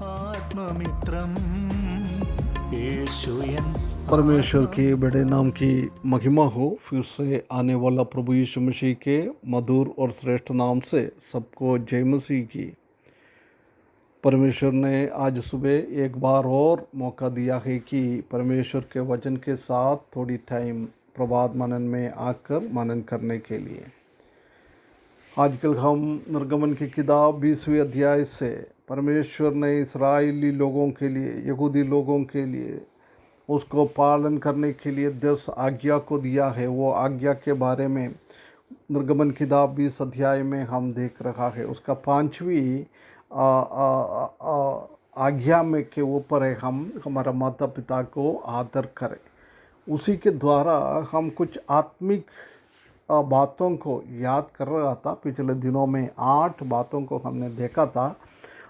आत्ममित्रम यीशुयन परमेश्वर के बड़े नाम की महिमा हो। फिर से आने वाला प्रभु यीशु मसीह के मधुर और श्रेष्ठ नाम से सबको जय मसीह की। परमेश्वर ने आज सुबह एक बार और मौका दिया है कि परमेश्वर के वचन के साथ थोड़ी टाइम प्रभात मनन में आकर मनन करने के लिए। आजकल हम निर्गमन की किताब 20वें अध्याय से परमेश्वर ने इस्राएली लोगों के लिए, यहूदी लोगों के लिए उसको पालन करने के लिए 10 आज्ञा को दिया है। वो आज्ञा के बारे में निर्गमन किताब 20 अध्याय में हम देख रहा है। उसका 5वीं आज्ञा में के ऊपर है हम हमारा माता पिता को आदर करें। उसी के द्वारा हम कुछ आत्मिक बातों को याद कर रहा था। पिछले दिनों में 8 बातों को हमने देखा था।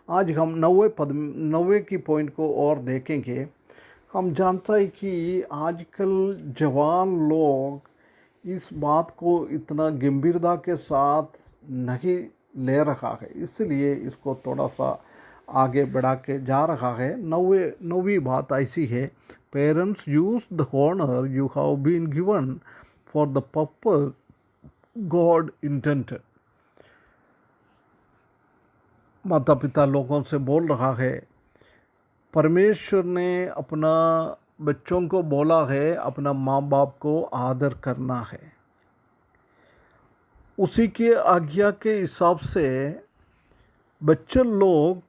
आज हम 9वें की पॉइंट को और देखेंगे। हम जानते हैं कि आजकल जवान लोग इस बात को इतना गंभीरता के साथ नहीं ले रहा है, इसलिए इसको थोड़ा सा आगे बढ़ा के जा रहा है। 9वीं बात ऐसी है, parents use the honour you have been given for the purpose God intended. माता पिता लोगों से बोल रहा है, परमेश्वर ने अपना बच्चों को बोला है अपना माँ बाप को आदर करना है। उसी के आज्ञा के हिसाब से बच्चे लोग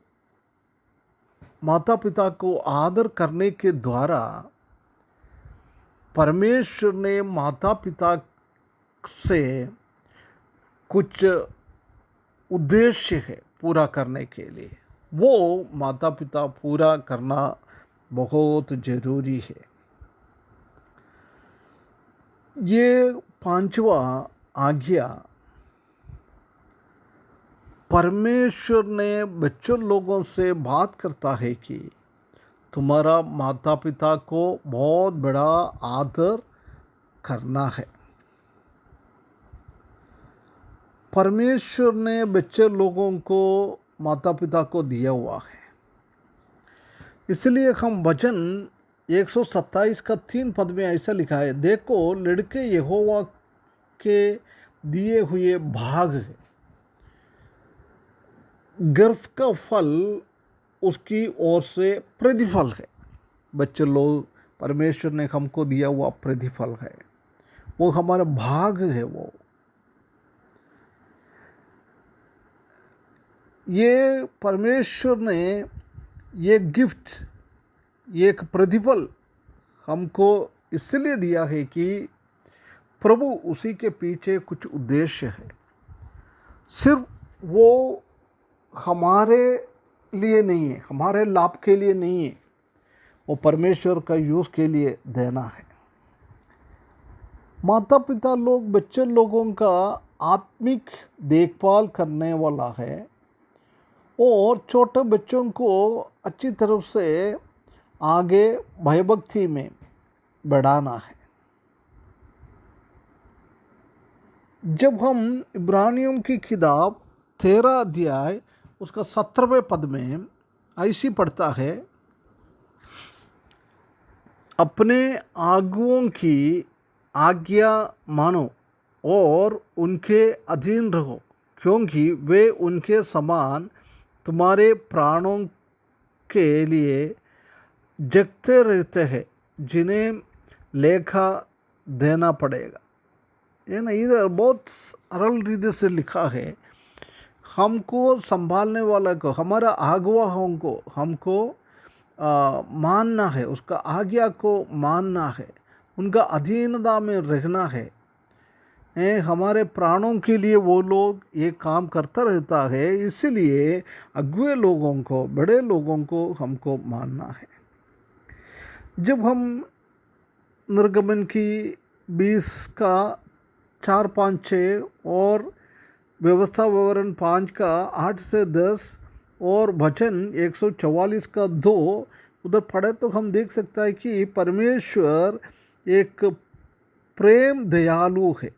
माता पिता को आदर करने के द्वारा परमेश्वर ने माता पिता से कुछ उद्देश्य है पूरा करने के लिए, वो माता पिता पूरा करना बहुत ज़रूरी है। ये 5वां आज्ञा परमेश्वर ने बच्चों लोगों से बात करता है कि तुम्हारा माता पिता को बहुत बड़ा आदर करना है। परमेश्वर ने बच्चे लोगों को माता पिता को दिया हुआ है। इसलिए हम वचन 127 का 3 पद में ऐसा लिखा है, देखो लड़के यहोवा के दिए हुए भाग है, गर्भ का फल उसकी ओर से प्रतिफल है। बच्चे लोग परमेश्वर ने हमको दिया हुआ प्रतिफल है, वो हमारा भाग है। वो ये परमेश्वर ने ये गिफ्ट, एक प्रतिफल हमको इसलिए दिया है कि प्रभु उसी के पीछे कुछ उद्देश्य है। सिर्फ वो हमारे लिए नहीं है, हमारे लाभ के लिए नहीं है, वो परमेश्वर का यूज़ के लिए देना है। माता पिता लोग बच्चे लोगों का आत्मिक देखभाल करने वाला है और छोटे बच्चों को अच्छी तरह से आगे भयभक्ति में बढ़ाना है। जब हम इब्रानियों की किताब 13 अध्याय उसका 17वें पद में ऐसी पढ़ता है, अपने आगुओं की आज्ञा मानो और उनके अधीन रहो, क्योंकि वे उनके समान तुम्हारे प्राणों के लिए जगते रहते हैं, जिन्हें लेखा देना पड़ेगा। ये ना, इधर बहुत सरल रीति से लिखा है, हमको संभालने वाला को, हमारा आगुआओं को हमको मानना है, उसका आज्ञा को मानना है, उनका अधीनता में रहना है। हमारे प्राणों के लिए वो लोग ये काम करता रहता है, इसलिए अगुए लोगों को, बड़े लोगों को हमको मानना है। जब हम निर्गमन की 20 का 4, 5, 6 और व्यवस्था विवरण 5 का 8 से 10 और वचन 144 का 2 उधर पढ़े तो हम देख सकता है कि परमेश्वर एक प्रेम दयालु है।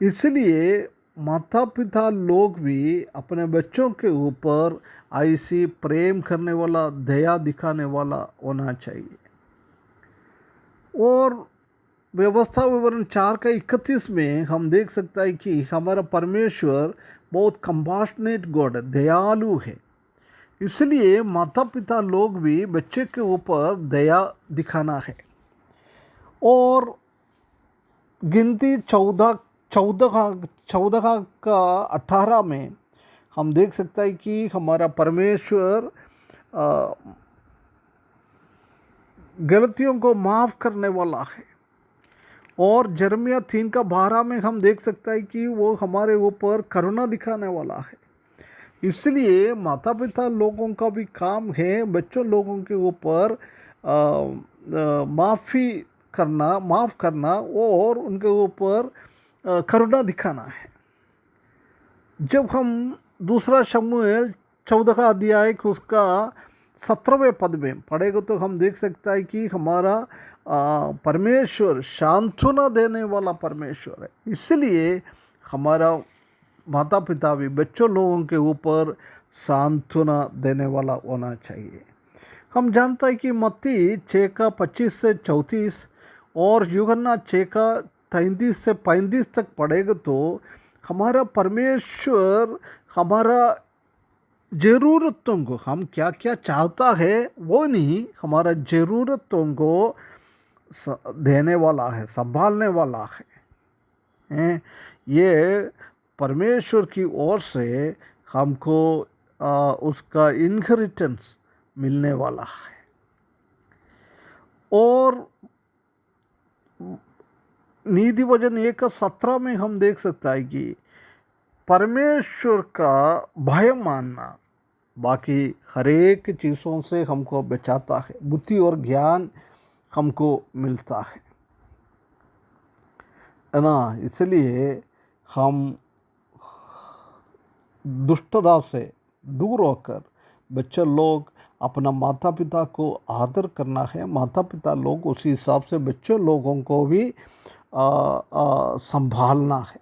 इसलिए माता पिता लोग भी अपने बच्चों के ऊपर ऐसी प्रेम करने वाला, दया दिखाने वाला होना चाहिए। और व्यवस्था विवरण 4:31 में हम देख सकता है कि हमारा परमेश्वर बहुत कंपाशनेट गॉड है, दयालु है। इसलिए माता पिता लोग भी बच्चे के ऊपर दया दिखाना है। और गिनती 14:18 में हम देख सकता है कि हमारा परमेश्वर गलतियों को माफ़ करने वाला है। और यिर्मयाह 3:12 में हम देख सकता है कि वो हमारे ऊपर करुणा दिखाने वाला है। इसलिए माता पिता लोगों का भी काम है बच्चों लोगों के ऊपर माफ़ करना और उनके ऊपर करुणा दिखाना है। जब हम दूसरा शमूएल 14 अध्याय उसका 17वें पद में पढ़ेगा तो हम देख सकता है कि हमारा परमेश्वर सांत्वना देने वाला परमेश्वर है। इसलिए हमारा माता पिता भी बच्चों लोगों के ऊपर सांत्वना देने वाला होना चाहिए। हम जानता है कि मत्ती 6:25 से 34 और यूहन्ना 6:33 से 35 तक पढ़ेगा तो हमारा परमेश्वर हमारा ज़रूरतों को, हम क्या क्या चाहता है वो नहीं, हमारा ज़रूरतों को देने वाला है, संभालने वाला है। ये परमेश्वर की ओर से हमको उसका इनहेरिटेंस मिलने वाला है। और नीति वचन 1:17 में हम देख सकता है कि परमेश्वर का भय मानना बाकी हर एक चीज़ों से हमको बचाता है, बुद्धि और ज्ञान हमको मिलता है ना। इसलिए हम दुष्टता से दूर होकर बच्चे लोग अपना माता पिता को आदर करना है। माता पिता लोग उसी हिसाब से बच्चों लोगों को भी संभालना है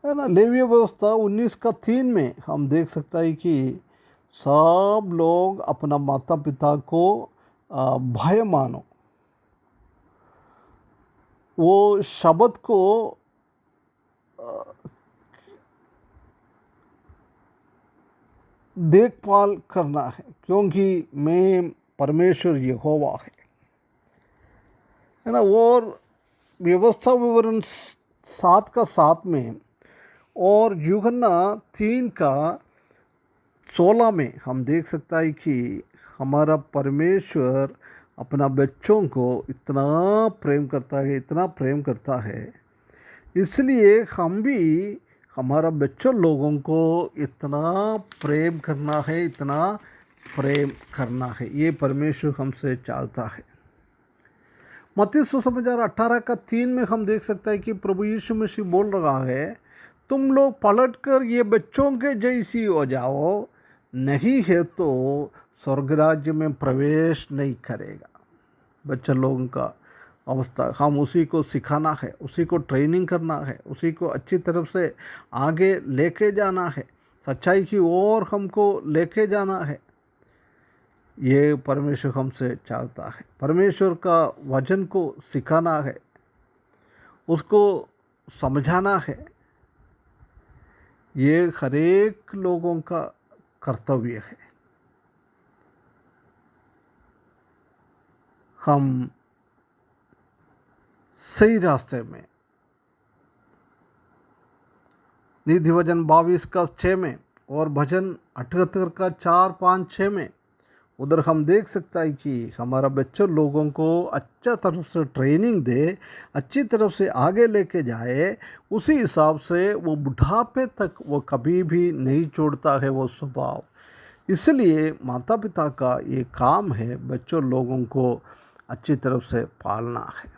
ना। लेवीय व्यवस्था 19:3 में हम देख सकता है कि सब लोग अपना माता पिता को भय मानो, वो शब्द को देखभाल करना है, क्योंकि मैं परमेश्वर यहोवा है ना। और व्यवस्था विवरण 7:7 में और यूहन्ना 3:16 में हम देख सकता है कि हमारा परमेश्वर अपना बच्चों को इतना प्रेम करता है, इतना प्रेम करता है। इसलिए हम भी हमारा बच्चों लोगों को इतना प्रेम करना है, इतना प्रेम करना है, ये परमेश्वर हमसे चाहता है। मत्ती सुसमाचार 18:3 में हम देख सकते हैं कि प्रभु यीशु मसीह बोल रहा है, तुम लोग पलटकर ये बच्चों के जैसी हो जाओ, नहीं है तो स्वर्ग राज्य में प्रवेश नहीं करेगा। बच्चे लोगों का अवस्था हम उसी को सिखाना है, उसी को ट्रेनिंग करना है, उसी को अच्छी तरफ से आगे लेके जाना है, सच्चाई की ओर हमको लेके जाना है। ये परमेश्वर हमसे चाहता है। परमेश्वर का वचन को सिखाना है, उसको समझाना है, ये हर एक लोगों का कर्तव्य है। हम सही रास्ते में नीति वचन 22:6 में और भजन 78:4-5-6 में उधर हम देख सकता है कि हमारा बच्चों लोगों को अच्छा तरफ से ट्रेनिंग दे, अच्छी तरफ से आगे लेके जाए, उसी हिसाब से वो बुढ़ापे तक वो कभी भी नहीं छोड़ता है वो स्वभाव। इसलिए माता पिता का ये काम है बच्चों लोगों को अच्छी तरफ से पालना है।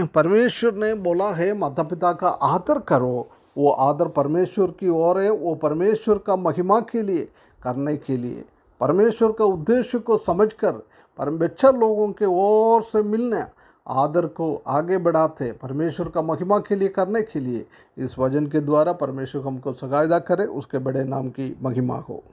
परमेश्वर ने बोला है माता पिता का आदर करो, वो आदर परमेश्वर की ओर है, वो परमेश्वर का महिमा के लिए करने के लिए, परमेश्वर का उद्देश्य को समझकर बच्चा लोगों के ओर से मिलना आदर को आगे बढ़ाते परमेश्वर का महिमा के लिए करने के लिए इस वचन के द्वारा परमेश्वर हमको सगायदा करे, उसके बड़े नाम की महिमा हो।